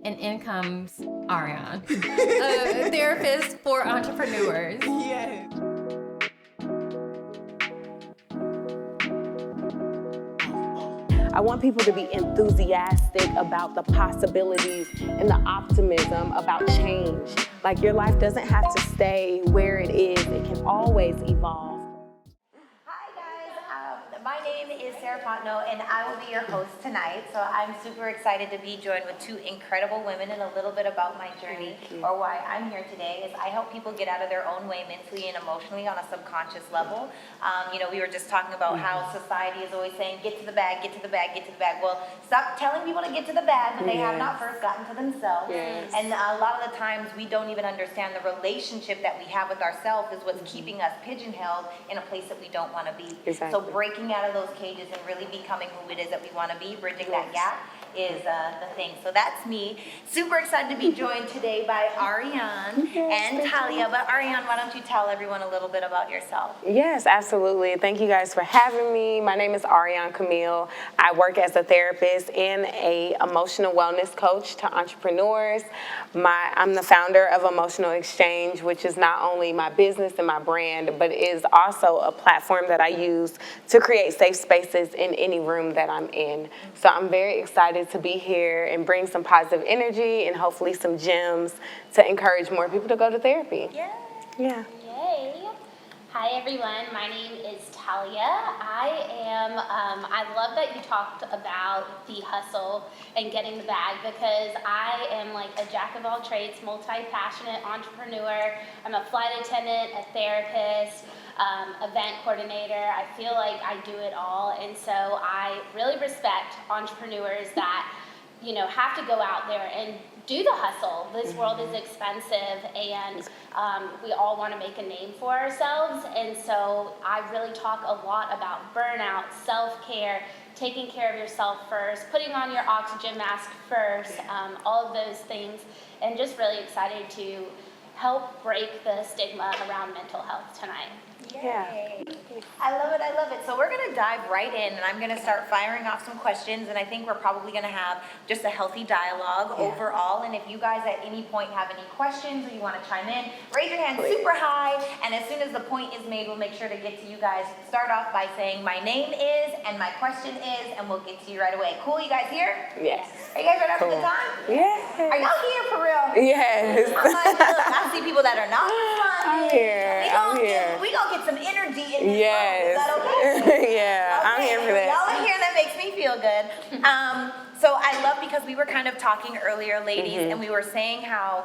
And in comes Ariane, a therapist for entrepreneurs. Yes. I want people to be enthusiastic about the possibilities and the optimism about change. Like, your life doesn't have to stay where it is. It can always evolve. My name is Sarah Fontenot, and I will be your host tonight. So I'm super excited to be joined with two incredible women, and a little bit about my journey, or why I'm here today, is I help people get out of their own way mentally and emotionally on a subconscious level. We were just talking about how society is always saying, get to the bag, get to the bag, get to the bag. Well, stop telling people to get to the bag when they have not first gotten to themselves. Yes. And a lot of the times we don't even understand the relationship that we have with ourselves is what's keeping us pigeonholed in a place that we don't want to be. Exactly. So breaking out of those cages and really becoming who it is that we want to be, bridging that gap, is the thing. So that's me. Super excited to be joined today by Ariane and Talia. But Ariane, why don't you tell everyone a little bit about yourself? Yes, absolutely. Thank you guys for having me. My name is Ariane Camille. I work as a therapist and a emotional wellness coach to entrepreneurs. I'm the founder of Emotional Exchange, which is not only my business and my brand, but is also a platform that I use to create safe spaces in any room that I'm in. So I'm very excited to be here and bring some positive energy and hopefully some gems to encourage more people to go to therapy. Yeah. Yeah. Yay. Hi everyone, my name is Talia. I love that you talked about the hustle and getting the bag, because I am like a jack of all trades, multi-passionate entrepreneur. I'm a flight attendant, a therapist, event coordinator. I feel like I do it all, and so I really respect entrepreneurs that have to go out there and do the hustle. This world is expensive, and we all want to make a name for ourselves. And so I really talk a lot about burnout, self-care, taking care of yourself first, putting on your oxygen mask first, all of those things, and just really excited to help break the stigma around mental health tonight. Yay. I love it, I love it. So we're going to dive right in, and I'm going to start firing off some questions, and I think we're probably going to have just a healthy dialogue overall. And if you guys at any point have any questions or you want to chime in, raise your hand super high, and as soon as the point is made, we'll make sure to get to you guys. Start off by saying, my name is, and my question is, and we'll get to you right away. Cool, you guys here? Yes. Are you guys ready for the time? Yes. Are y'all here for real? Yes. I'm like, look, I see people that are not I'm responding. here. I'm here. We gonna get some energy in this Yes. room. Is that okay? Yeah, I'm here for that. Y'all are here, that makes me feel good. So I love, because we were kind of talking earlier, ladies, and we were saying how,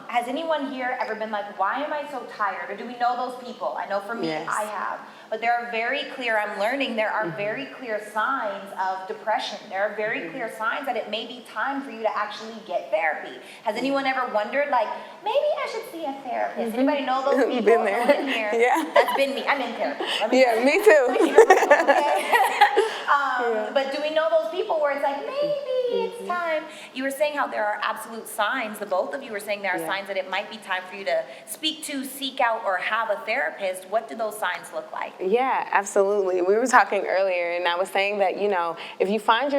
has anyone here ever been like, why am I so tired? Or do we know those people? I know for me, Yes. I have. But there are very clear, I'm learning, there are very clear signs of depression. There are very clear signs that it may be time for you to actually get therapy. Has anyone ever wondered, like, maybe I should see a therapist? Anybody know those people? Been there. No one in here. Yeah. That's been me. I'm in therapy. Yeah, me too. But do we know those people where it's like, maybe it's time? You were saying how there are absolute signs, the both of you were saying there are signs that it might be time for you to speak to, seek out, or have a therapist. What do those signs look like? Yeah, absolutely. We were talking earlier, and I was saying that, if you find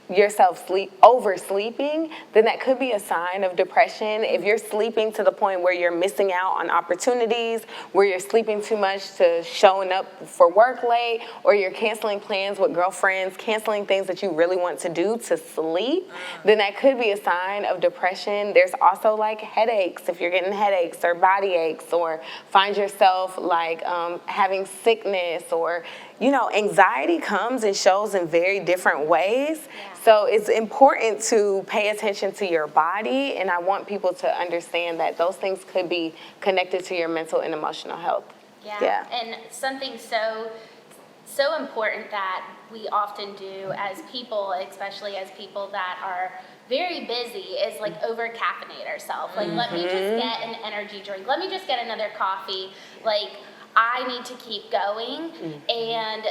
yourself oversleeping, then that could be a sign of depression. If you're sleeping to the point where you're missing out on opportunities, where you're sleeping too much to showing up for work late, or you're canceling plans with girlfriends, canceling things that you really want to do to sleep, then that could be a sign of depression. There's also like headaches, if you're getting headaches or body aches, or find yourself like having sickness, or anxiety comes and shows in very different ways. So it's important to pay attention to your body, and I want people to understand that those things could be connected to your mental and emotional health. Yeah. And something so important that we often do as people, especially as people that are very busy, is like over caffeinate ourselves. Like, let me just get an energy drink. Let me just get another coffee. Like, I need to keep going. And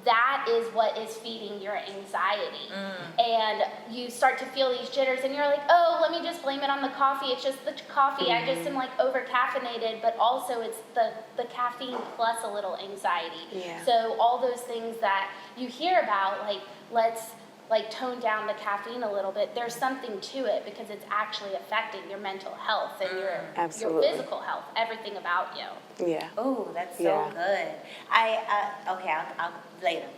that is what is feeding your anxiety. And you start to feel these jitters, and you're like, oh, let me just blame it on the coffee. It's just the coffee. I just am like over caffeinated, but also it's the caffeine plus a little anxiety. So all those things that you hear about, like, let's like tone down the caffeine a little bit, there's something to it because it's actually affecting your mental health and your physical health, everything about you. Yeah. Oh, that's so Yeah. good. I'll later.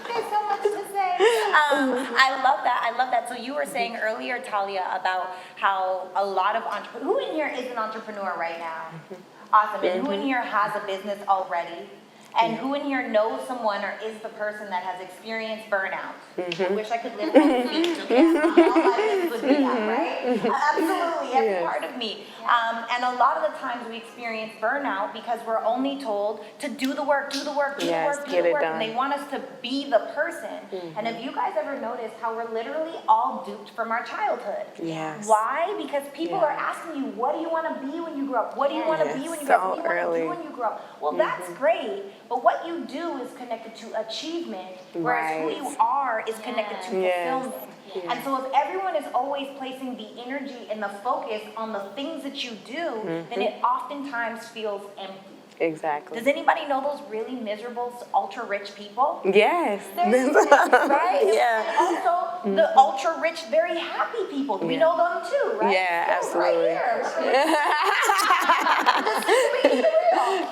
There's so much to say. I love that. So you were saying earlier, Talia, about how a lot of entrepreneurs, who in here is an entrepreneur right now? Awesome. And who in here has a business already? And who in here knows someone or is the person that has experienced burnout? I wish I could live on the beach, okay? All my business would be that, right? Absolutely, every part of me. And a lot of the times we experience burnout because we're only told to do the work, do the work, do the work, do the work. And they want us to be the person. And have you guys ever noticed how we're literally all duped from our childhood? Yes. Why? Because people are asking you, what do you want to be when you grow up? What do you want to be when you grow up? What do you want to do when you grow up? Well, that's great. But what you do is connected to achievement, whereas who you are is connected to fulfillment. And so if everyone is always placing the energy and the focus on the things that you do, then it oftentimes feels empty. Exactly. Does anybody know those really miserable, ultra-rich people? Yes. Right? Yeah. And also, the ultra-rich, very happy people. We know them too, right? Yeah, absolutely.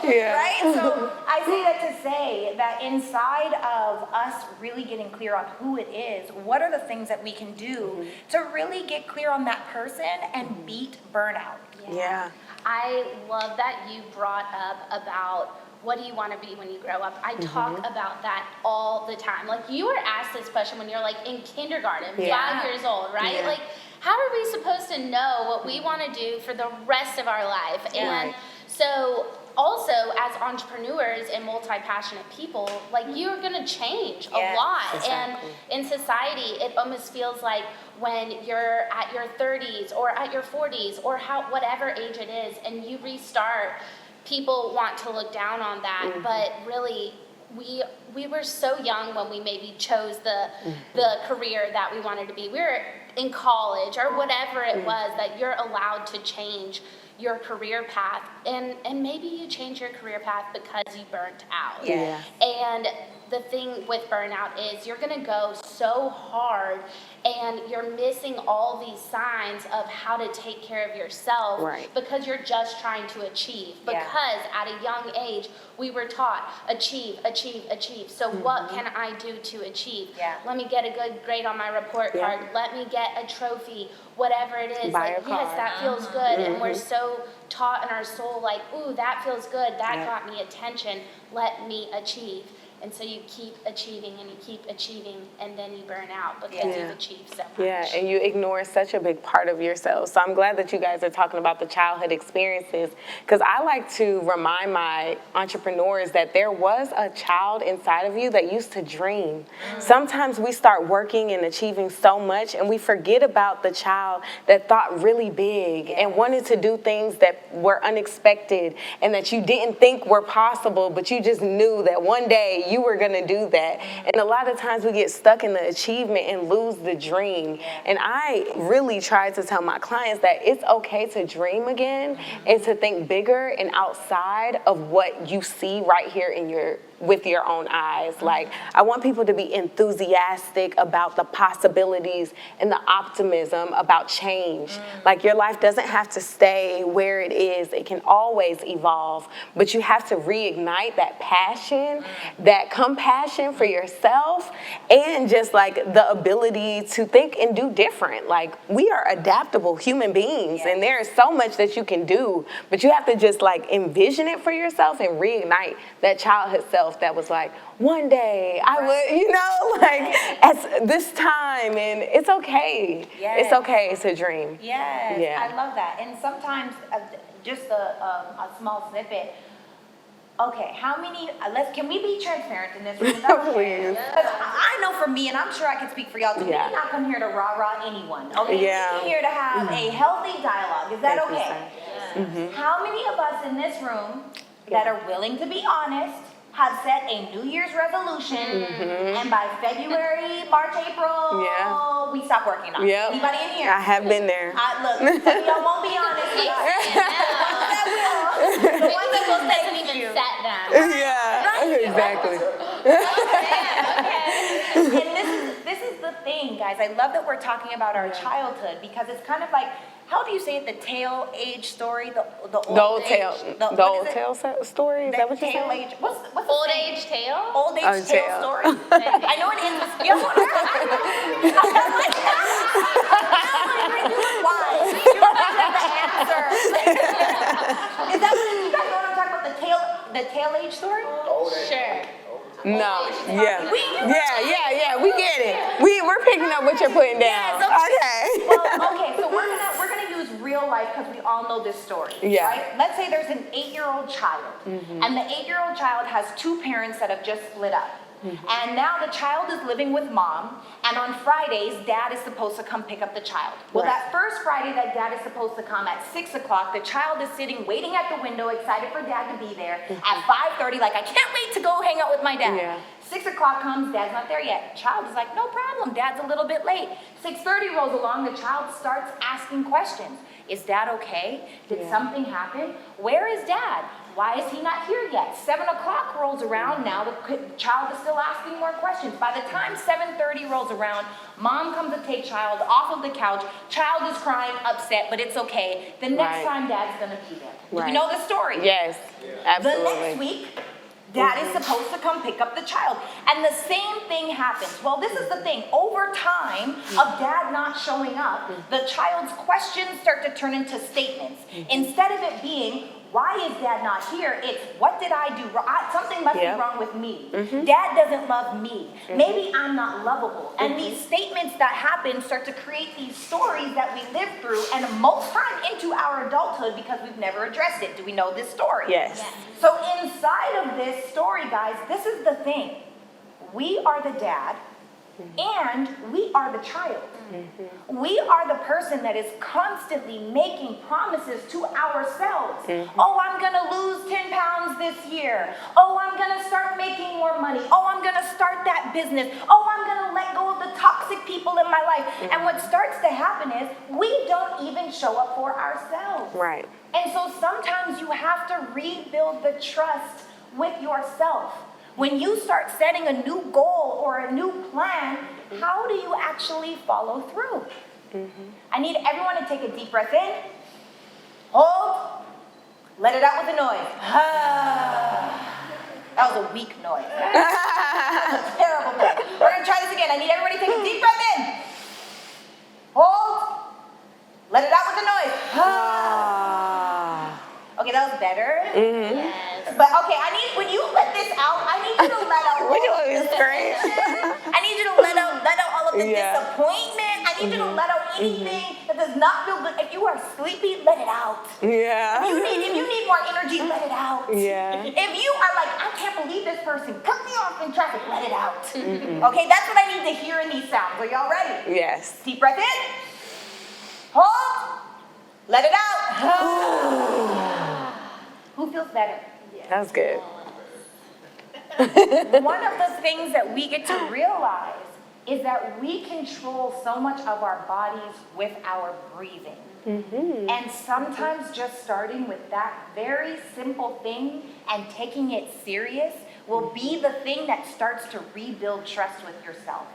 Yeah. Right? So I say that to say that inside of us really getting clear on who it is, what are the things that we can do to really get clear on that person and beat burnout? Yeah. I love that you brought up about what do you want to be when you grow up. I talk about that all the time. Like, you were asked this question when you're like in kindergarten, 5 years old, right? Yeah. Like, how are we supposed to know what we want to do for the rest of our life? And so also, as entrepreneurs and multi-passionate people, like, you're going to change a lot. Exactly. And in society, it almost feels like when you're at your 30s or at your 40s or whatever age it is, and you restart, people want to look down on that. But really, we were so young when we maybe chose the career that we wanted to be. We were in college or whatever it was, that you're allowed to change your career path, and maybe you change your career path because you burnt out. And the thing with burnout is you're going to go so hard and you're missing all these signs of how to take care of yourself because you're just trying to achieve. Because at a young age, we were taught achieve, achieve, achieve. So what can I do to achieve? Let me get a good grade on my report card. Let me get a trophy, whatever it is. Buy like, a car. yes, that feels good. And we're so taught in our soul, like, ooh, that feels good. That got me attention. Let me achieve. And so you keep achieving and you keep achieving, and then you burn out because you've achieved so much. Yeah, and you ignore such a big part of yourself. So I'm glad that you guys are talking about the childhood experiences, because I like to remind my entrepreneurs that there was a child inside of you that used to dream. Sometimes we start working and achieving so much, and we forget about the child that thought really big and wanted to do things that were unexpected and that you didn't think were possible, but you just knew that one day you were going to do that. And a lot of times we get stuck in the achievement and lose the dream. And I really try to tell my clients that it's okay to dream again and to think bigger and outside of what you see right here in with your own eyes. Like, I want people to be enthusiastic about the possibilities and the optimism about change. Like, your life doesn't have to stay where it is. It can always evolve, but you have to reignite that passion, that compassion for yourself, and just like the ability to think and do different. Like, we are adaptable human beings, and there is so much that you can do, but you have to just like envision it for yourself and reignite that childhood self that was like, one day I would, like at this time, and it's okay. It's okay to dream. I love that. And sometimes, just a small snippet. Okay, how many, can we be transparent in this room? Is that okay? Because I know for me, and I'm sure I can speak for y'all too, we did not come here to rah-rah anyone, okay? We came here to have a healthy dialogue. Is that okay? How many of us in this room that are willing to be honest have set a New Year's resolution, and by February, March, April, we stop working on it? Anybody in here? I have been there. Look, some of y'all won't be honest. The ones that will Doesn't even set them. Exactly. Okay. the thing, guys. I love that we're talking about our childhood because it's kind of like, how do you say it? The tail age story, the old tail, age, the old tail story. Is that what you tail saying? age? What's the Old saying? age tale? Old age tail tail. story. I know it ends with. You know what I'm talking about? Why? You remember the answer. Is that what you guys know what I'm talking about? The tail age story? Sure. No, yeah, we get it. We're picking up what you're putting down. Yes, Okay. Well, okay, so we're gonna use real life because we all know this story. Yeah. Right? Let's say there's an 8-year-old child, and the 8-year-old child has 2 parents that have just split up. And now the child is living with mom, and on Fridays, dad is supposed to come pick up the child. Well, Right. that first Friday that dad is supposed to come at 6 o'clock, the child is sitting, waiting at the window, excited for dad to be there. At 5:30, like, I can't wait to go hang out with my dad. Yeah. 6 o'clock comes, dad's not there yet. Child is like, no problem, dad's a little bit late. 6:30 rolls along, the child starts asking questions. Is dad okay? Did something happen? Where is dad? Why is he not here yet? 7 o'clock rolls around, now the child is still asking more questions. By the time 7:30 rolls around, mom comes to take child off of the couch, child is crying, upset, but it's okay. The next Right. time dad's gonna be there. Right. You know the story? Yes, absolutely. The next week, dad is supposed to come pick up the child. And the same thing happens. Well, this is the thing. Over time of dad not showing up, the child's questions start to turn into statements. Instead of it being, why is dad not here? It's, what did I do wrong? Something must be wrong with me. Dad doesn't love me. Maybe I'm not lovable. And these statements that happen start to create these stories that we live through, and most time into our adulthood because we've never addressed it. Do we know this story? Yes. So inside of this story, guys, this is the thing. We are the dad, and we are the child. We are the person that is constantly making promises to ourselves. Oh, I'm gonna lose 10 pounds this year. Oh, I'm gonna start making more money. Oh, I'm gonna start that business. Oh, I'm gonna let go of the toxic people in my life. And what starts to happen is we don't even show up for ourselves. Right. And so sometimes you have to rebuild the trust with yourself. When you start setting a new goal or a new plan, how do you actually follow through? I need everyone to take a deep breath in, hold, let it out with a noise. That was a weak noise. That was a terrible noise. We're gonna try this again. I need everybody to take a deep breath in, hold, let it out with a noise. Okay, that was better. Yes. But okay, when you let this out, I need you to let out all Which of one the is great? frustration. I need you to let out all of the Yeah. disappointment. I need you to let out anything that does not feel good. If you are sleepy, let it out. Yeah. If you need more energy, let it out. Yeah. If you are like, I can't believe this person cut me off in traffic, let it out. Okay, that's what I need to hear in these sounds. Are y'all ready? Yes. Deep breath in. Hold. Let it out. Who feels better? That was good. One of the things that we get to realize is that we control so much of our bodies with our breathing. And sometimes just starting with that very simple thing and taking it serious will be the thing that starts to rebuild trust with yourself.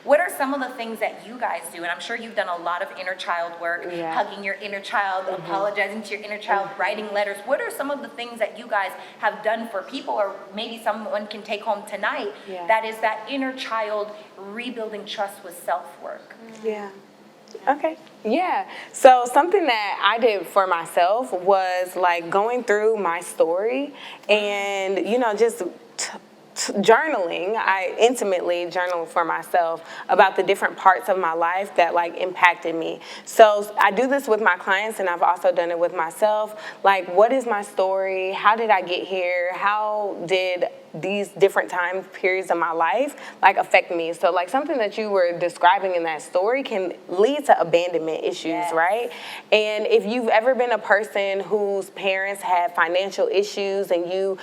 What are some of the things that you guys do? And I'm sure you've done a lot of inner child work, hugging your inner child, apologizing to your inner child, writing letters. What are some of the things that you guys have done for people, or maybe someone can take home tonight, that is that inner child rebuilding trust with self-work? Yeah. Okay. Yeah. So something that I did for myself was like going through my story and, just journaling. I intimately journal for myself about the different parts of my life that like impacted me. So I do this with my clients, and I've also done it with myself. Like, what is my story? How did I get here? How did these different time periods of my life like affect me? So like something that you were describing in that story can lead to abandonment issues, right? And if you've ever been a person whose parents had financial issues and you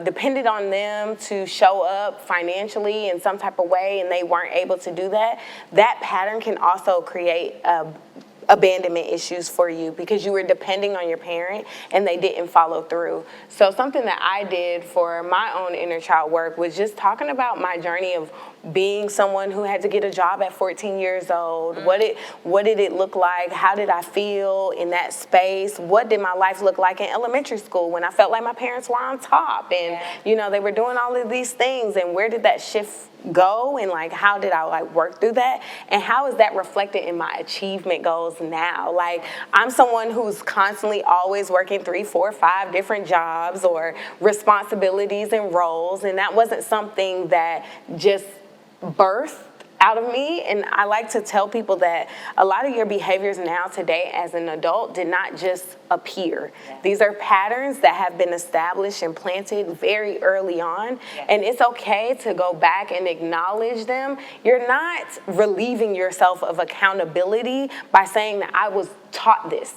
depended on them to show up financially in some type of way and they weren't able to do that, that pattern can also create abandonment issues for you because you were depending on your parent and they didn't follow through. So something that I did for my own inner child work was just talking about my journey of being someone who had to get a job at 14 years old. What did it look like? How did I feel in that space? What did my life look like in elementary school when I felt like my parents were on top and they were doing all of these things, and where did that shift go, and like how did I like work through that, and how is that reflected in my achievement goals now? Like, I'm someone who's constantly always working 3, 4, 5 different jobs or responsibilities and roles, and that wasn't something that just birthed out of me. And I like to tell people that a lot of your behaviors now today as an adult did not just appear. These are patterns that have been established and planted very early on, and it's okay to go back and acknowledge them. You're not relieving yourself of accountability by saying that I was taught this.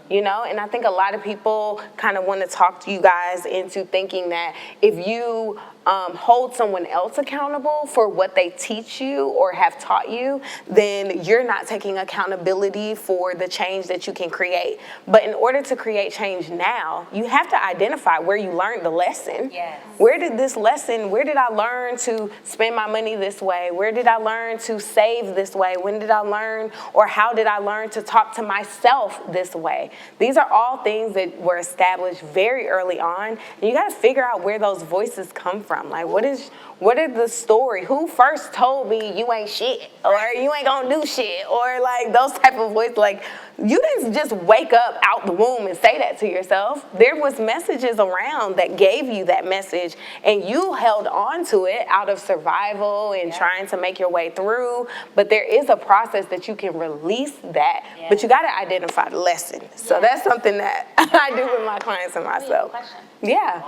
And I think a lot of people kind of want to talk to you guys into thinking that if you hold someone else accountable for what they teach you or have taught you, then you're not taking accountability for the change that you can create. But in order to create change now, you have to identify where you learned the lesson. Yes. Where did I learn to spend my money this way? Where did I learn to save this way? When did I learn, or how did I learn to talk to myself this way? These are all things that were established very early on, and you got to figure out where those voices come from. Like, what is the story? Who first told me you ain't shit, or you ain't gonna do shit, or like those type of voices? Like, you didn't just wake up out the womb and say that to yourself. There was messages around that gave you that message, and you held on to it out of survival and trying to make your way through. But there is a process that you can release that, but you got to identify the lesson. So that's something that I do with my clients and myself. Yeah.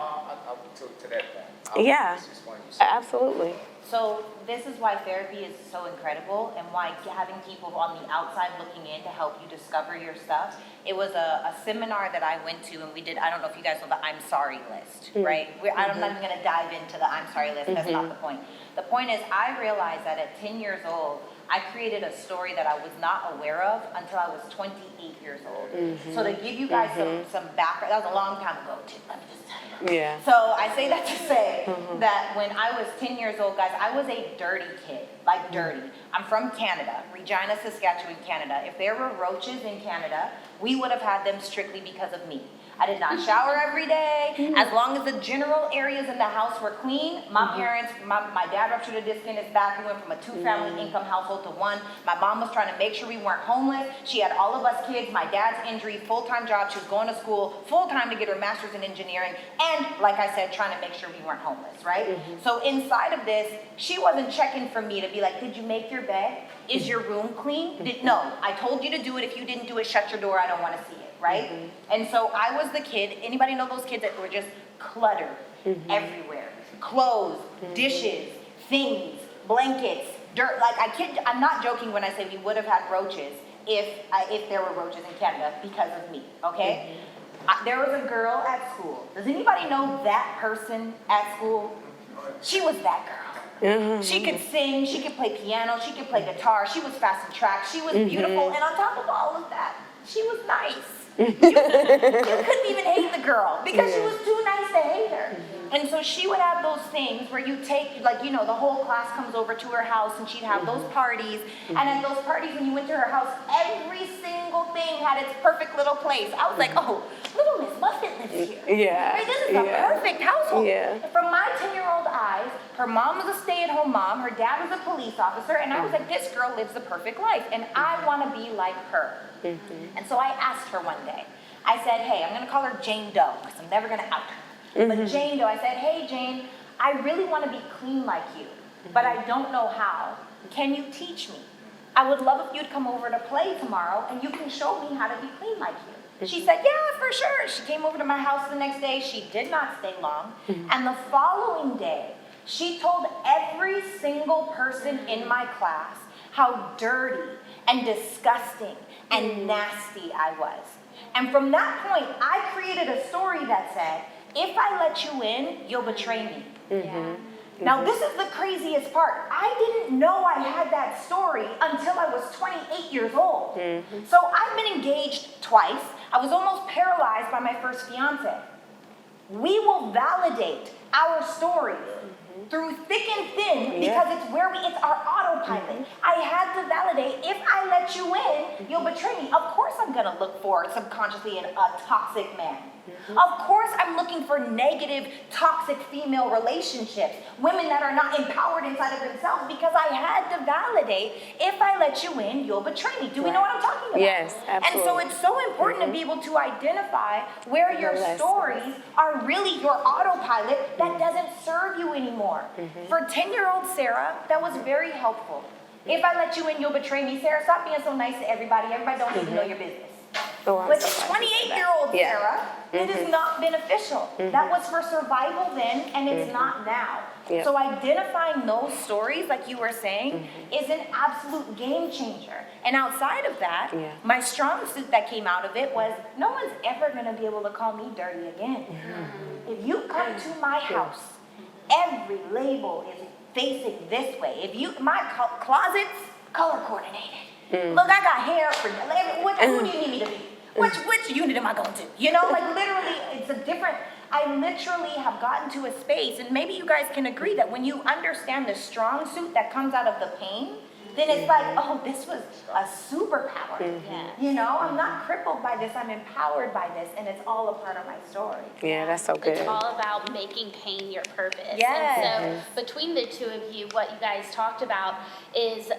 To that point. Yeah. Absolutely. So this is why therapy is so incredible, and why having people on the outside looking in to help you discover your stuff. It was a seminar that I went to, and we did, I don't know if you guys know the I'm sorry list, right? I'm not even going to dive into the I'm sorry list. That's not the point. The point is, I realized that at 10 years old, I created a story that I was not aware of until I was 28 years old. So to give you guys some background, that was a long time ago too, let me just tell you. Yeah. So I say that to say that when I was 10 years old, guys, I was a dirty kid, like dirty. I'm from Canada, Regina, Saskatchewan, Canada. If there were roaches in Canada, we would have had them strictly because of me. I did not shower every day. As long as the general areas in the house were clean, my parents, my dad ruptured a disc in his back. We went from a 2-family income household to 1. My mom was trying to make sure we weren't homeless. She had all of us kids. My dad's injury, full-time job. She was going to school full-time to get her master's in engineering. And like I said, trying to make sure we weren't homeless, right? So inside of this, she wasn't checking for me to be like, did you make your bed? Is your room clean? No, I told you to do it. If you didn't do it, shut your door. I don't want to see it. Right? And so I was the kid, anybody know those kids that were just cluttered everywhere? Clothes, dishes, things, blankets, dirt. Like, I'm not joking when I say we would have had roaches if there were roaches in Canada because of me, okay? There was a girl at school. Does anybody know that person at school? She was that girl. She could sing, she could play piano, she could play guitar, she was fast and track, she was beautiful, and on top of all of that, she was nice. You couldn't even hate the girl because she was too nice to hate her. And so she would have those things where you take, like, the whole class comes over to her house, and she'd have those parties. And at those parties, when you went to her house, every single thing had its perfect little place. I was like, oh, little Miss Muffet lives here. Yeah. Right? This is a perfect household. Yeah. From my 10-year-old eyes, her mom was a stay-at-home mom, her dad was a police officer, and I was like, this girl lives the perfect life, and I want to be like her. And so I asked her one day, I said, hey, I'm going to call her Jane Doe, because I'm never going to out her. But Jane Doe, I said, hey, Jane, I really want to be clean like you, but I don't know how. Can you teach me? I would love if you'd come over to play tomorrow, and you can show me how to be clean like you. She said, yeah, for sure. She came over to my house the next day. She did not stay long. And the following day, she told every single person in my class how dirty and disgusting and nasty I was. And from that point, I created a story that said, if I let you in, you'll betray me. Now, this is the craziest part. I didn't know I had that story until I was 28 years old. old. So I've been engaged twice. I was almost paralyzed by my first fiance. We will validate our stories through thick and thin because it's our autopilot. I had to validate, if I let you in, you'll betray me. Of course I'm gonna look for subconsciously a toxic man. Of course I'm looking for negative, toxic female relationships, women that are not empowered inside of themselves, because I had to validate, if I let you in, you'll betray me. Do we know what I'm talking about? Yes, absolutely. And so it's so important to be able to identify where your stories are really your autopilot that doesn't serve you anymore. For 10-year-old Sarah, that was very helpful. If I let you in, you'll betray me. Sarah, stop being so nice to everybody. Everybody don't need to know your business. But 28-year-old Sarah, it is not beneficial. That was for survival then, and it's not now. So identifying those stories, like you were saying, is an absolute game changer. And outside of that, my strong suit that came out of it was, no one's ever going to be able to call me dirty again. If you come to my house, every label is facing this way. If you, my closet's color coordinated. Look, I got hair for who do you need me to be? Which unit am I going to? You know, like literally, it's a different. I literally have gotten to a space, and maybe you guys can agree that when you understand the strong suit that comes out of the pain, then it's like, oh, this was a superpower. You know, I'm not crippled by this, I'm empowered by this, and it's all a part of my story. Yeah, that's so good. It's all about making pain your purpose. Yes. And so between the two of you, what you guys talked about is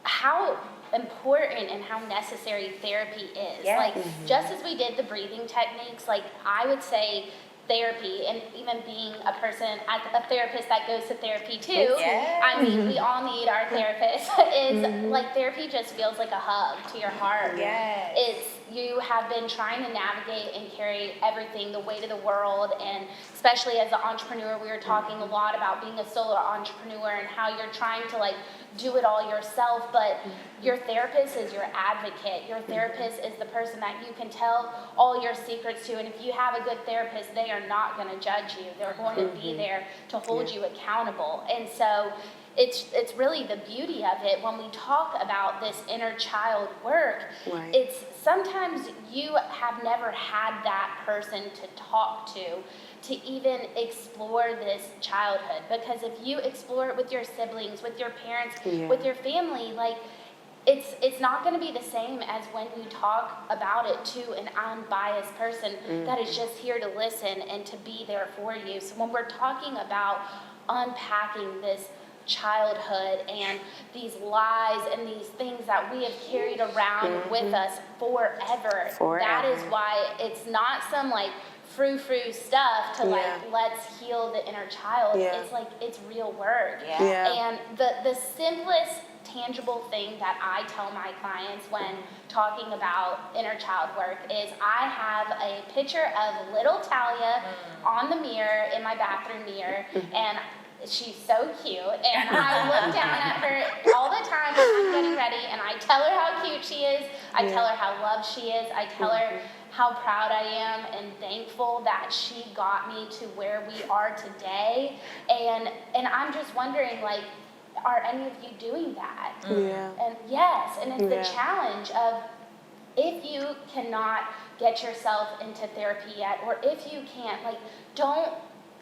how important and how necessary therapy is. Yes. Like, just as we did the breathing techniques, like I would say therapy, and even being a person, a therapist that goes to therapy too, I mean, we all need our therapist, is like therapy just feels like a hug to your heart. It's, you have been trying to navigate and carry everything, the weight of the world, and especially as an entrepreneur, we were talking a lot about being a solo entrepreneur and how you're trying to like do it all yourself, but your therapist is your advocate. Your therapist is the person that you can tell all your secrets to, and if you have a good therapist, they are not going to judge you. They're going to be there to hold you accountable. And so it's really the beauty of it when we talk about this inner child work. It's sometimes you have never had that person to talk to even explore this childhood, because if you explore it with your siblings, with your parents, with your family, like it's not going to be the same as when you talk about it to an unbiased person that is just here to listen and to be there for you. So when we're talking about unpacking this childhood and these lies and these things that we have carried around with us forever, that is why it's not some like frou-frou stuff to like, let's heal the inner child. It's like, it's real work. And the simplest tangible thing that I tell my clients when talking about inner child work is I have a picture of little Talia on the mirror, in my bathroom mirror, and she's so cute, and I look down at her all the time when I'm getting ready, and I tell her how cute she is, I tell her how loved she is, I tell her how proud I am and thankful that she got me to where we are today, and I'm just wondering, like, are any of you doing that? And yes, and it's the challenge of, if you cannot get yourself into therapy yet, or if you can't, like, don't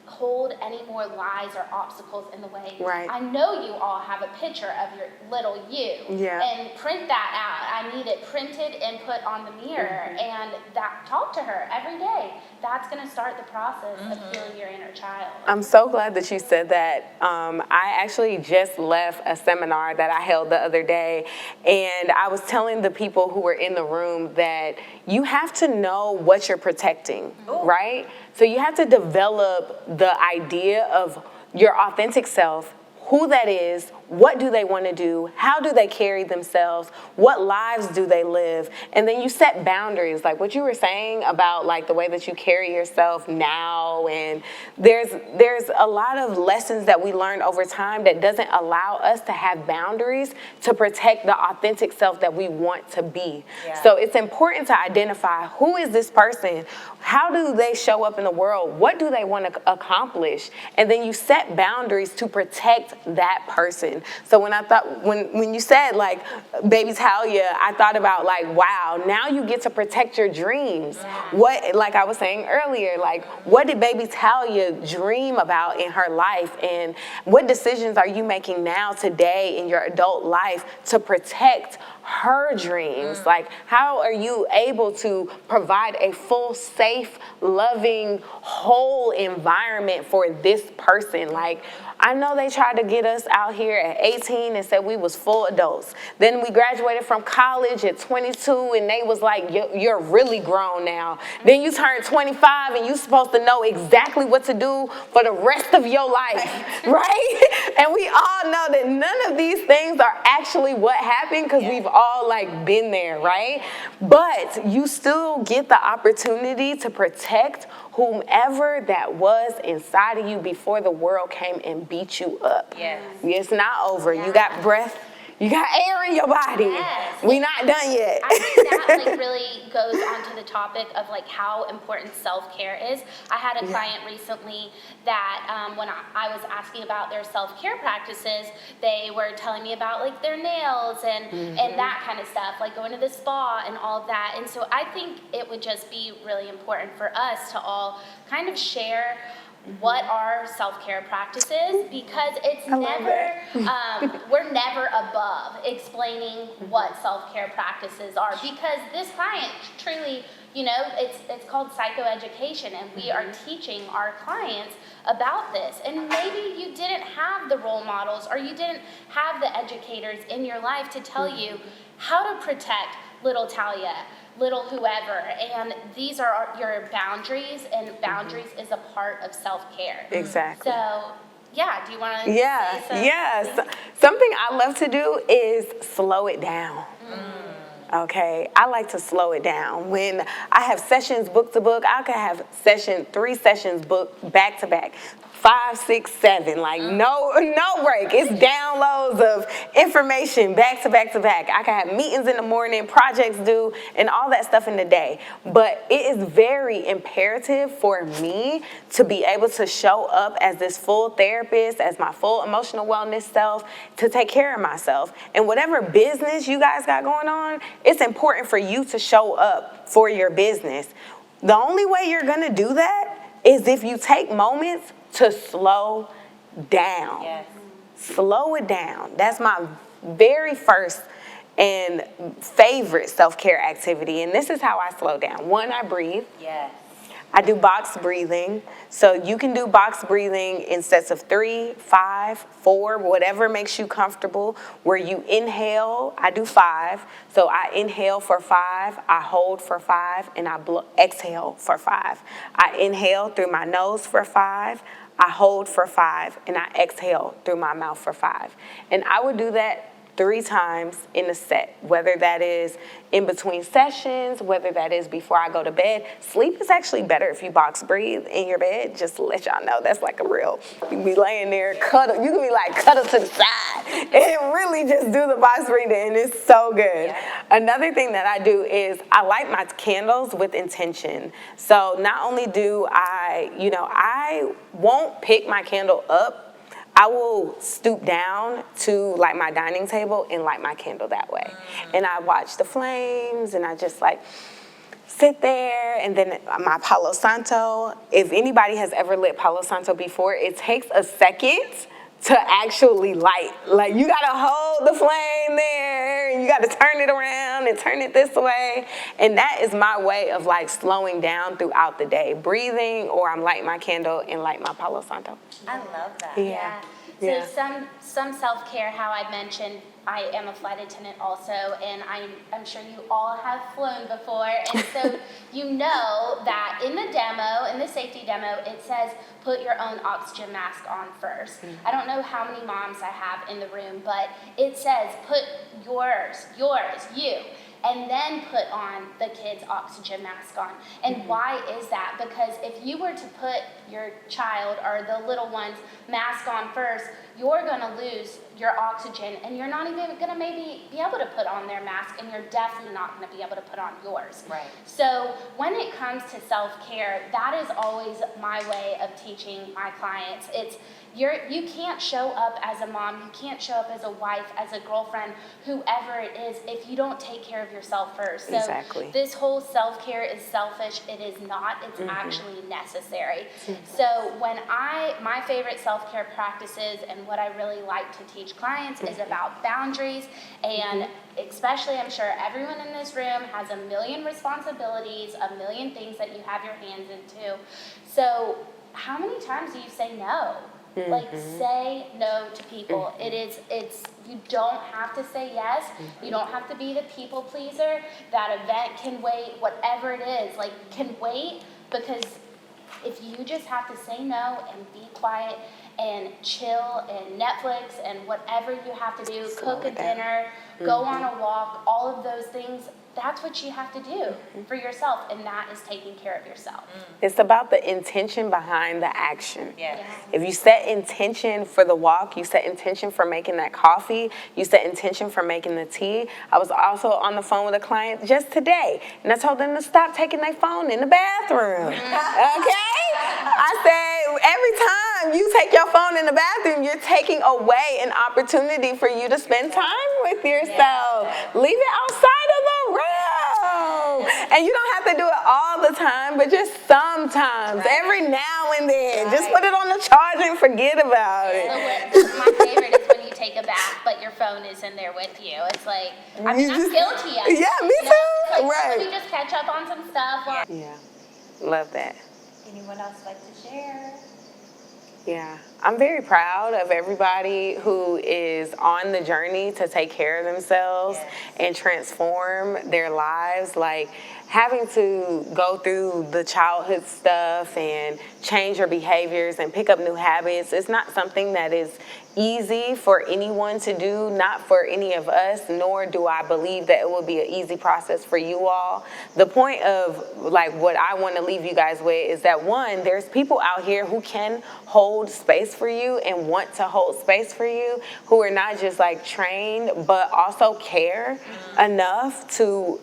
hold any more lies or obstacles in the way. I know you all have a picture of your little you, and print that out. I need it printed and put on the mirror, and that, talk to her every day. That's going to start the process of healing your inner child. I'm so glad that you said that. I actually just left a seminar that I held the other day, and I was telling the people who were in the room that you have to know what you're protecting, right? So you have to develop the idea of your authentic self, who that is, what do they want to do, how do they carry themselves, what lives do they live, and then you set boundaries, like what you were saying about like the way that you carry yourself now, and there's a lot of lessons that we learn over time that doesn't allow us to have boundaries to protect the authentic self that we want to be. So it's important to identify, who is this person, how do they show up in the world, what do they want to accomplish, and then you set boundaries to protect that person. person. So when you said like baby Talia, I thought about like, wow, now you get to protect your dreams. What, like I was saying earlier, like what did baby Talia dream about in her life, and what decisions are you making now today in your adult life to protect her dreams? Like, how are you able to provide a full, safe, loving, whole environment for this person? Like, I know they tried to get us out here at 18 and said we was full adults. Then we graduated from college at 22 and they was like, you're really grown now. Then you turn 25 and you're supposed to know exactly what to do for the rest of your life, right? And we all know that none of these things are actually what happened, because we've all like been there, right? But you still get the opportunity to protect whomever that was inside of you before the world came and beat you up. Yes. It's not over. You got breath. You got air in your body. Yes. We not done yet. I think that like really goes onto the topic of like how important self-care is. I had a client recently that when I was asking about their self-care practices, they were telling me about like their nails and that kind of stuff, like going to the spa and all of that. And so I think it would just be really important for us to all kind of share what are self-care practices, because it's we're never above explaining what self-care practices are, because this client truly, you know, it's called psychoeducation, and we are teaching our clients about this. And maybe you didn't have the role models, or you didn't have the educators in your life to tell you how to protect little Talia, little whoever, and these are your boundaries, and boundaries is a part of self-care. Exactly. So, yeah, do you want to Something I love to do is slow it down. Okay, I like to slow it down. When I have sessions book to book, I could have 3 sessions booked back to back. 5, 6, 7, like no break. It's downloads of information back to back to back. I can have meetings in the morning, projects due, and all that stuff in the day. But it is very imperative for me to be able to show up as this full therapist, as my full emotional wellness self, to take care of myself. And whatever business you guys got going on, it's important for you to show up for your business. The only way you're gonna do that is if you take moments to slow down. Yes. Slow it down. That's my very first and favorite self-care activity. And this is how I slow down. 1, I breathe. Yes. I do box breathing. So you can do box breathing in sets of 3, 5, 4, whatever makes you comfortable. Where you inhale, I do 5. So I inhale for 5, I hold for 5, and I exhale for 5. I inhale through my nose for 5. I hold for 5, and I exhale through my mouth for 5. And I would do that 3 times in a set, whether that is in between sessions, whether that is before I go to bed. Sleep is actually better if you box breathe in your bed, just to let y'all know. That's like a real, you can be laying there, cuddle, you can be like cuddle to the side, and really just do the box breathing, and it's so good. Yeah. Another thing that I do is I light my candles with intention. So not only do I won't pick my candle up, I will stoop down to like my dining table and light my candle that way. And I watch the flames, and I just like sit there. And then my Palo Santo, if anybody has ever lit Palo Santo before, it takes a second to actually light. Like, you gotta hold the flame there, and you gotta turn it around and turn it this way. And that is my way of like slowing down throughout the day. Breathing, or I'm lighting my candle and light my Palo Santo. I love that. Yeah. So some self-care, how I mentioned, I am a flight attendant also, and I'm sure you all have flown before, and so you know that in the demo, in the safety demo, it says put your own oxygen mask on first. I don't know how many moms I have in the room, but it says put yours, you. and then put on the kid's oxygen mask on. And why is that? Because if you were to put your child or the little one's mask on first, you're going to lose your oxygen, and you're not even going to maybe be able to put on their mask, and you're definitely not going to be able to put on yours. Right. So when it comes to self-care, that is always my way of teaching my clients. It's you can't show up as a mom, you can't show up as a wife, as a girlfriend, whoever it is, if you don't take care of yourself first. So Exactly. this whole self-care is selfish. It is not. It's actually necessary. So when my favorite self-care practices and what I really like to teach clients is about boundaries, and especially, I'm sure everyone in this room has a million responsibilities, a million things that you have your hands into. So how many times do you say no? Like, say no to people. You don't have to say yes. You don't have to be the people pleaser. That event can wait, whatever it is, like, can wait, because if you just have to say no and be quiet and chill and Netflix and whatever you have to do, cook a dinner, go on a walk, all of those things, that's what you have to do for yourself, and that is taking care of yourself. It's about the intention behind the action. Yes. If you set intention for the walk, you set intention for making that coffee, you set intention for making the tea. I was also on the phone with a client just today, and I told them to stop taking their phone in the bathroom. Okay? I said, every time you take your phone in the bathroom, you're taking away an opportunity for you to spend time with yourself. Leave it outside of the room. And you don't have to do it all the time, but just sometimes, every now and then. Just put it on the charger and forget about it. My favorite is when you take a bath, but your phone is in there with you. It's like, I mean, I'm guilty of it. Yeah, me too. Like, Right. let me just catch up on some stuff. Yeah, love that. Anyone else like to share? Yeah, I'm very proud of everybody who is on the journey to take care of themselves and transform their lives. Like, having to go through the childhood stuff and change your behaviors and pick up new habits is not something that is easy for anyone to do, not for any of us, nor do I believe that it will be an easy process for you all. The point of, like, what I want to leave you guys with is that, one, there's people out here who can hold space for you and want to hold space for you, who are not just like trained, but also care enough to,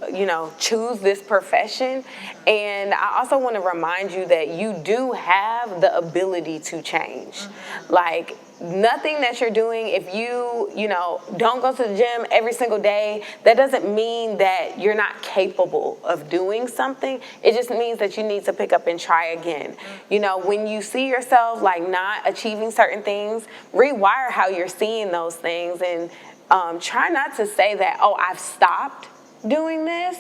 choose this profession. And I also want to remind you that you do have the ability to change. Like, nothing that you're doing, if you don't go to the gym every single day, that doesn't mean that you're not capable of doing something. It just means that you need to pick up and try again. When you see yourself like not achieving certain things, rewire how you're seeing those things, and try not to say that, oh, I've stopped doing this,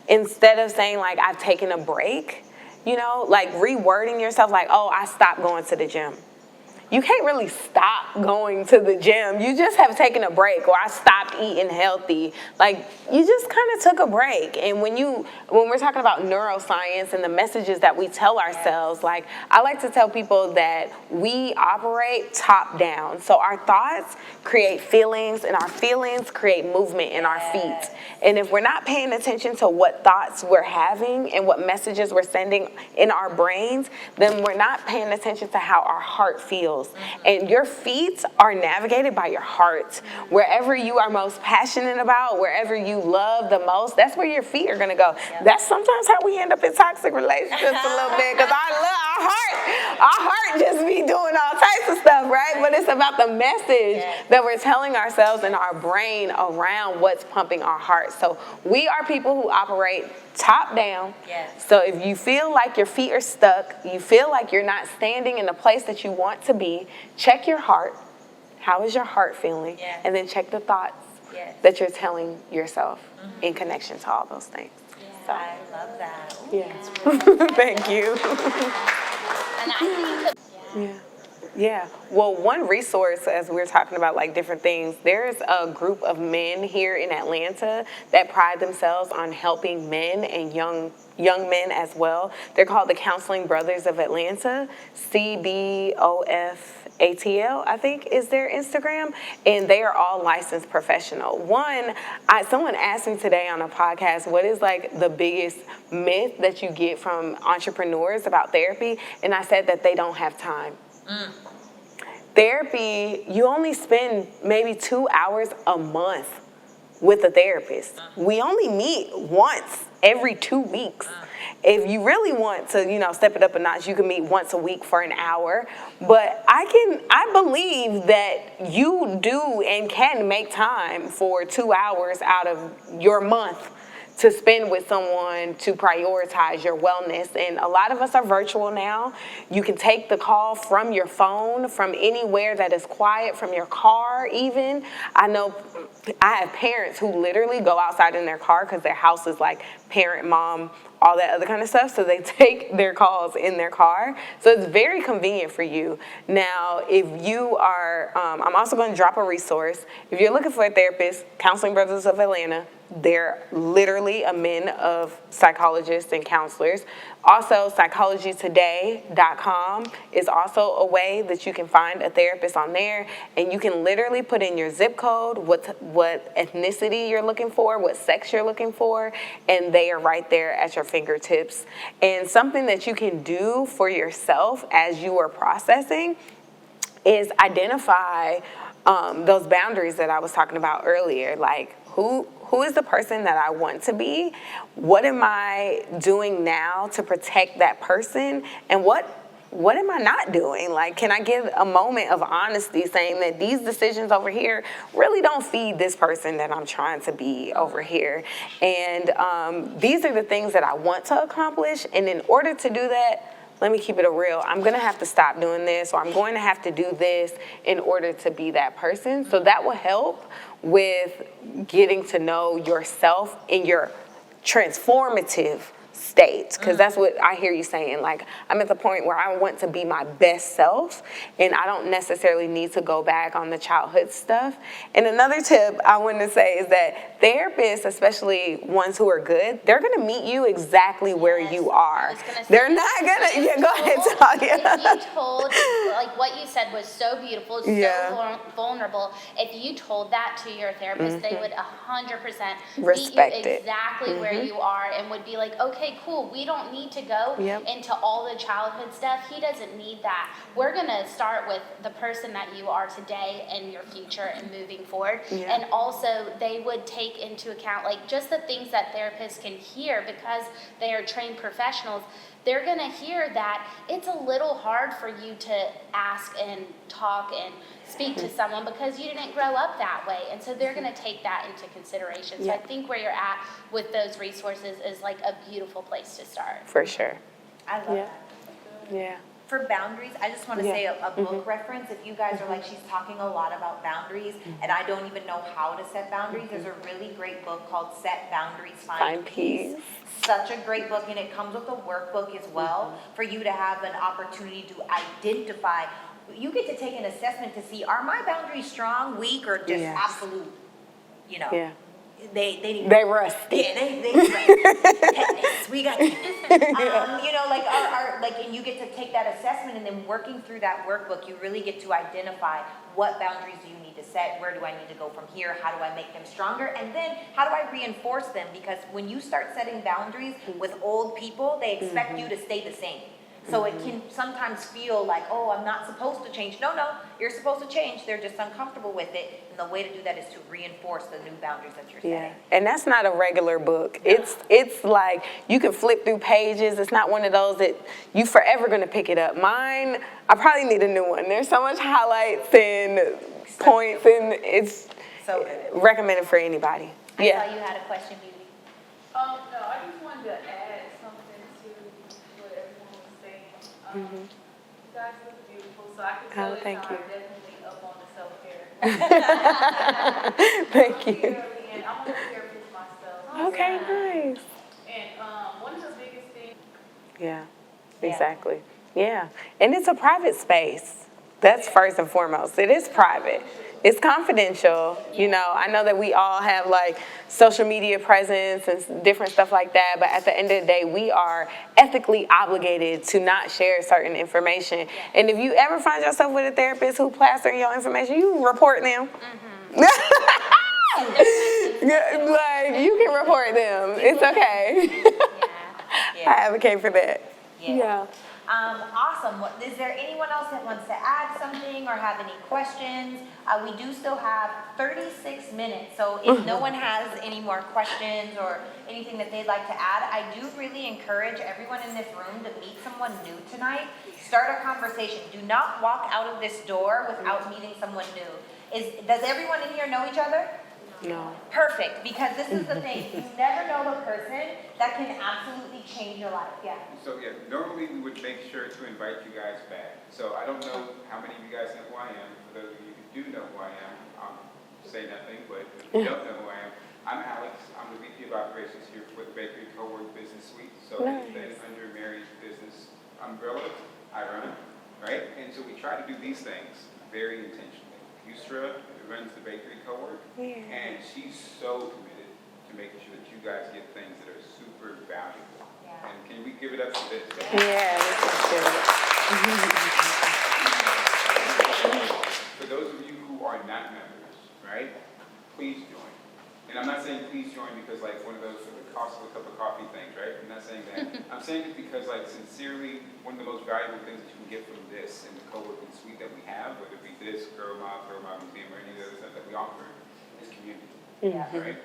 instead of saying like, I've taken a break. Like rewording yourself like, oh, I stopped going to the gym. You can't really stop going to the gym. You just have taken a break, or I stopped eating healthy. Like, you just kind of took a break. And when we're talking about neuroscience and the messages that we tell ourselves, like, I like to tell people that we operate top down. So our thoughts create feelings, and our feelings create movement in our feet. And if we're not paying attention to what thoughts we're having and what messages we're sending in our brains, then we're not paying attention to how our heart feels. And your feet are navigated by your heart. Wherever you are most passionate about, wherever you love the most, that's where your feet are going to go. That's sometimes how we end up in toxic relationships a little bit, because our heart just be doing all types of stuff, right? But it's about the message that we're telling ourselves in our brain around what's pumping our heart. So we are people who operate top down. So if you feel like your feet are stuck, you feel like you're not standing in the place that you want to be, check your heart. How is your heart feeling? And then check the thoughts that you're telling yourself in connection to all those things. So, I love that. thank you. And I think Yeah. Well, one resource, as we're talking about like different things, there's a group of men here in Atlanta that pride themselves on helping men and young men as well. They're called the Counseling Brothers of Atlanta, CBOF ATL, I think, is their Instagram, and they are all licensed professional. Someone asked me today on a podcast, what is like the biggest myth that you get from entrepreneurs about therapy? And I said that they don't have time. Therapy, you only spend maybe 2 hours a month with a therapist. We only meet once every 2 weeks. If you really want to, step it up a notch, you can meet once a week for an hour. But I believe that you do and can make time for 2 hours out of your month to spend with someone to prioritize your wellness. And a lot of us are virtual now. You can take the call from your phone, from anywhere that is quiet, from your car even. I know I have parents who literally go outside in their car because their house is like parent, mom, all that other kind of stuff. So they take their calls in their car. So it's very convenient for you. Now, if you are, I'm also going to drop a resource. If you're looking for a therapist, Counseling Brothers of Atlanta, they're literally a men of psychologists and counselors. Also, psychologytoday.com is also a way that you can find a therapist on there, and you can literally put in your zip code, what ethnicity you're looking for, what sex you're looking for, and they are right there at your fingertips. And something that you can do for yourself as you are processing is identify those boundaries that I was talking about earlier, like who is the person that I want to be? What am I doing now to protect that person? And what am I not doing? Like, can I give a moment of honesty saying that these decisions over here really don't feed this person that I'm trying to be over here? And these are the things that I want to accomplish. And in order to do that, let me keep it real. I'm going to have to stop doing this, or I'm going to have to do this in order to be that person. So that will help with getting to know yourself in your transformative state, because that's what I hear you saying. Like, I'm at the point where I want to be my best self, and I don't necessarily need to go back on the childhood stuff. And another tip I want to say is that therapists, especially ones who are good, they're going to meet you exactly where you are. They're not going to, go ahead, Talia. If you told, like what you said was so beautiful, so vulnerable, if you told that to your therapist, they would 100% respect meet you exactly where you are and would be like, okay, cool, we don't need to go into all the childhood stuff. He doesn't need that. We're going to start with the person that you are today and your future and moving forward. And also, they would take into account, like, just the things that therapists can hear because they are trained professionals. They're going to hear that it's a little hard for you to ask and talk and speak to someone because you didn't grow up that way. And so they're going to take that into consideration. So I think where you're at with those resources is like a beautiful place to start. For sure. I love that. Yeah. For boundaries, I just want to say a book reference. If you guys are like, she's talking a lot about boundaries, and I don't even know how to set boundaries, there's a really great book called Set Boundaries, Find Peace. Such a great book, and it comes with a workbook as well for you to have an opportunity to identify. You get to take an assessment to see, are my boundaries strong, weak, or just absolute, They rusty. Yeah, they tetanus. We got and you get to take that assessment, and then working through that workbook, you really get to identify what boundaries do you need to set, where do I need to go from here, how do I make them stronger, and then how do I reinforce them? Because when you start setting boundaries with old people, they expect you to stay the same. So it can sometimes feel like, oh, I'm not supposed to change. No, you're supposed to change. They're just uncomfortable with it. And the way to do that is to reinforce the new boundaries that you're setting. And that's not a regular book. It's like you can flip through pages. It's not one of those that you forever going to pick it up. Mine, I probably need a new one. There's so much highlights and points, and it's recommended for anybody. I saw you had a question, Beauty. No, I just wanted to add something to what everyone was saying. You guys look beautiful, so I can tell that y'all are definitely up on the self-care. Thank you. And I'm a therapist myself. Okay, nice. And one of the biggest things. Yeah, exactly. Yeah, and it's a private space. That's first and foremost. It is private. It's confidential. You know, I know that we all have like social media presence and different stuff like that, but at the end of the day, we are ethically obligated to not share certain information. And if you ever find yourself with a therapist who plastering your information, you report them. Like, you can report them. It's okay. Yeah. I advocate for that. Yeah. Awesome. Is there anyone else that wants to add something or have any questions? We do still have 36 minutes, so if no one has any more questions or anything that they'd like to add, I do really encourage everyone in this room to meet someone new tonight. Start a conversation. Do not walk out of this door without meeting someone new. Does everyone in here know each other? No. Perfect, because this is the thing. You never know the person that can absolutely change your life. Yeah. So yeah, normally we would make sure to invite you guys back. So I don't know how many of you guys know who I am. For those of you who do know who I am, say nothing, but if you don't know who I am, I'm Alex. I'm the VP of Operations here for the Bakery Cowork Business Suite. So it's under Mary's business umbrella. I run it, right? And so we try to do these things very intentionally. Yusra runs the Bakery Cowork, and she's so committed to making sure that you guys get things that are super valuable. Yeah. And can we give it up to this? Yeah, that's good. For those of you who are not members, right, please join. And I'm not saying please join because like one of those for the cost of a cup of coffee things, right? I'm not saying that. I'm saying it because like sincerely, one of the most valuable things that you can get from this and the co-working suite that we have, whether it be this, Girl Mob Museum, or any of the other stuff that we offer, is community, right?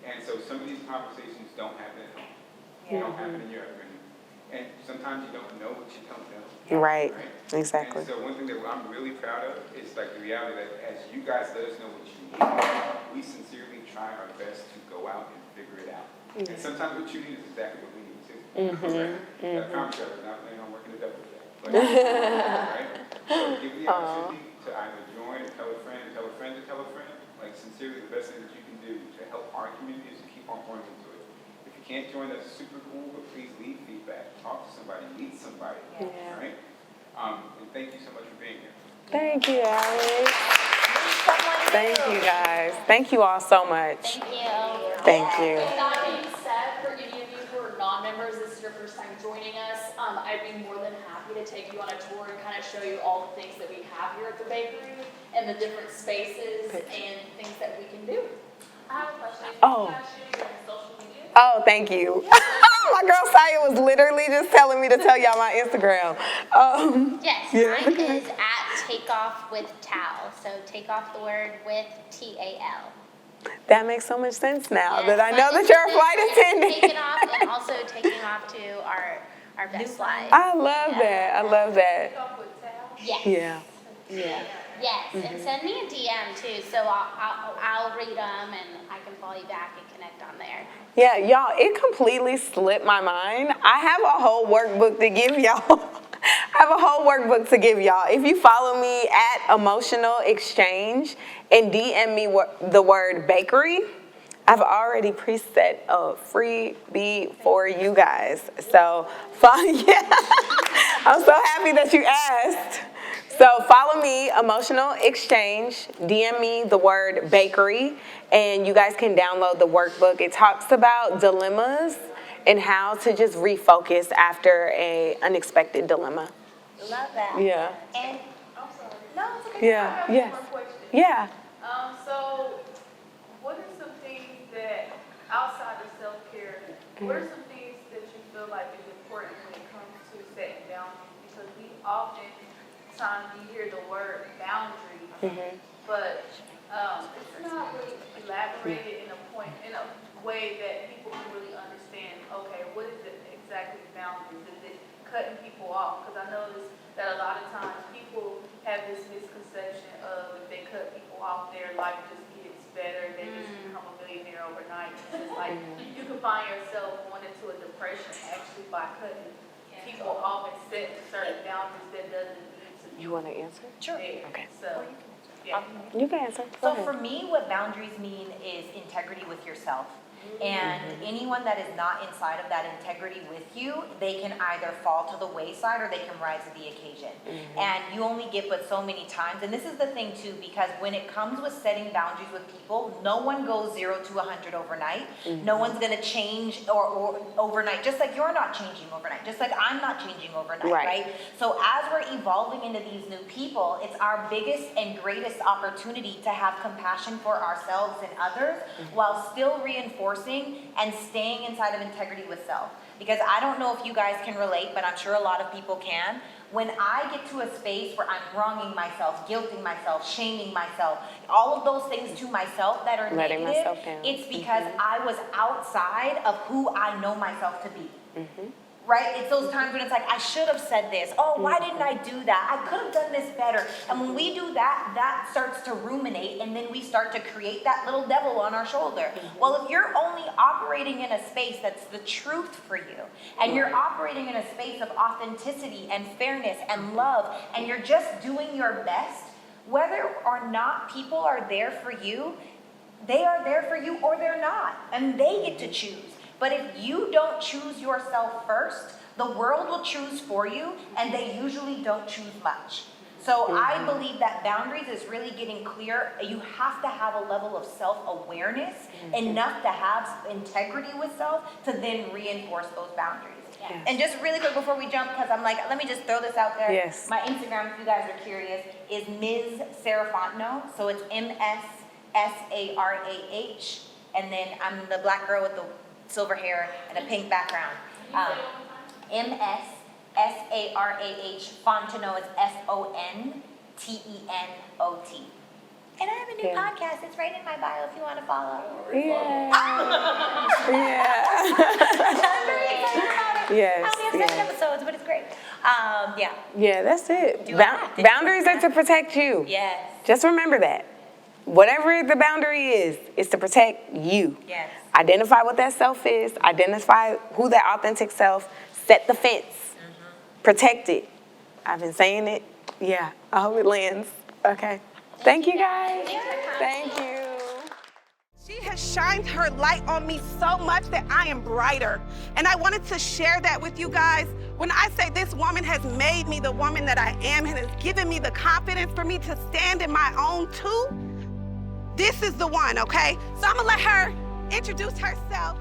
And so some of these conversations don't happen at home. They don't happen in your upbringing. And sometimes you don't know what you don't know. Right, exactly. And so one thing that I'm really proud of is like the reality that as you guys let us know what you need, we sincerely try our best to go out and figure it out. And sometimes what you need is exactly what we need too. I promise you, I'm not planning on working the devil with that. But, right? So give me the opportunity to either join and tell a friend and tell a friend to tell a friend. Like sincerely, the best thing that you can do to help our community is to keep on pouring into it. If you can't join, that's super cool, but please leave feedback. Talk to somebody, meet somebody, right? And thank you so much for being here. Thank you, Alex. Thank you, guys. Thank you all so much. Thank you. Thank you. With that being said, for any of you who are non-members, this is your first time joining us, I'd be more than happy to take you on a tour and kind of show you all the things that we have here at the bakery and the different spaces and things that we can do. I have a question. Oh. Can you guys share your social media? Oh, thank you. My girl Saya was literally just telling me to tell y'all my Instagram. Yes, Yeah. mine is at Takeoff with Tal. So take off the word with TAL. That makes so much sense now Yes, that I know that you're a flight attendant. Taking off and also taking off to our best flight. I love that. I love that. Talk with Tal. Yes. Yeah. Yeah. Yes, and send me a DM too, so I'll read them and I can follow you back and connect on there. Yeah, y'all, it completely slipped my mind. I have a whole workbook to give y'all. If you follow me at Emotional Exchange and DM me the word bakery, I've already preset a freebie for you guys. So, I'm so happy that you asked. So follow me, Emotional Exchange, DM me the word bakery, and you guys can download the workbook. It talks about dilemmas and how to just refocus after an unexpected dilemma. Love that. Yeah. And I'm sorry. no, it's okay. Yeah. I have Yes. one more question. Yeah. So, what are some things that, outside of self-care, what are some things that you feel like is important when it comes to setting boundaries? Because we oftentimes we hear the word boundary, but it's not really elaborated in a way that people can really understand, okay, what is it exactly boundaries? Is it cutting people off? Because I notice that a lot of times people have this misconception of if they cut people off, their life just gets better, they just become a millionaire overnight. It's just like you can find yourself going into a depression actually by cutting people off and setting certain boundaries that doesn't need to be You want to answer? Sure. there. Okay. So, yeah. You can answer. Go So ahead. for me, what boundaries mean is integrity with yourself. And anyone that is not inside of that integrity with you, they can either fall to the wayside or they can rise to the occasion. And you only get but so many times. And this is the thing too, because when it comes with setting boundaries with people, no one goes 0 to 100 overnight. No one's gonna change or overnight, just like you're not changing overnight, just like I'm not changing overnight, right? So as we're evolving into these new people, it's our biggest and greatest opportunity to have compassion for ourselves and others while still reinforcing and staying inside of integrity with self. Because I don't know if you guys can relate, but I'm sure a lot of people can. When I get to a space where I'm wronging myself, guilting myself, shaming myself, all of those things to myself that are Letting negative, myself down. it's because I was outside of who I know myself to be. Right? It's those times when it's like, I should have said this. Oh, why didn't I do that? I could have done this better. And when we do that, that starts to ruminate, and then we start to create that little devil on our shoulder. Well, if you're only operating in a space that's the truth for you, and you're operating in a space of authenticity and fairness and love, and you're just doing your best, whether or not people are there for you, they are there for you or they're not, and they get to choose. But if you don't choose yourself first, the world will choose for you, and they usually don't choose much. So I believe that boundaries is really getting clear. You have to have a level of self-awareness, enough to have integrity with self to then reinforce those boundaries. And just really quick before we jump, because I'm like, let me just throw this out there. Yes. My Instagram, if you guys are curious, is Ms. Serafano. So it's MSSARAH, and then I'm the black girl with the silver hair and a pink background. MSSARAH, Fontenot is FONTENOT. And I have a new podcast. It's right in my bio if you want to follow. Yeah. I'm very excited about it. Yes, I only have 7 episodes, but it's great. Yeah, that's it. Do that. Boundaries are to protect you. Yes. Just remember that. Whatever the boundary is to protect you. Yes. Identify what that self is. Identify who that authentic self. Set the fence. Protect it. I've been saying it. Yeah, I hope it lands. Okay. Thank you guys. Thank you. She has shined her light on me so much that I am brighter. And I wanted to share that with you guys. When I say this woman has made me the woman that I am and has given me the confidence for me to stand in my own too, this is the one, okay? So I'm gonna let her introduce herself.